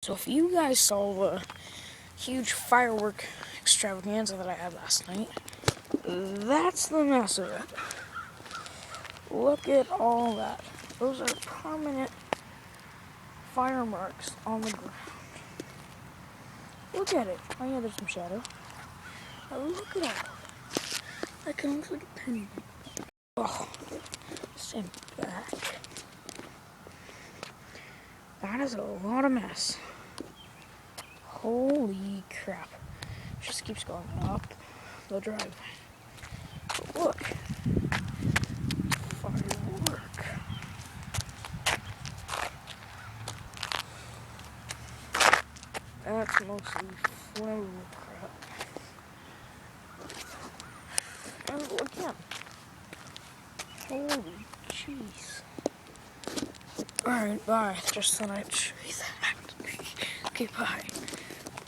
So if you guys saw the huge firework extravaganza that I had last night, that's the mess of it. Look at all that. Those are permanent fire marks on the ground. Look at it. Oh yeah, there's some shadow. But look at all of it. That can look like a penny. Oh, stand back. That is a lot of mess. Holy crap. It just keeps going up the driveway. But look. Firework. That's mostly flammable crap. And look again. Holy jeez. Alright, bye. Just thought I'd show you that. Okay, bye.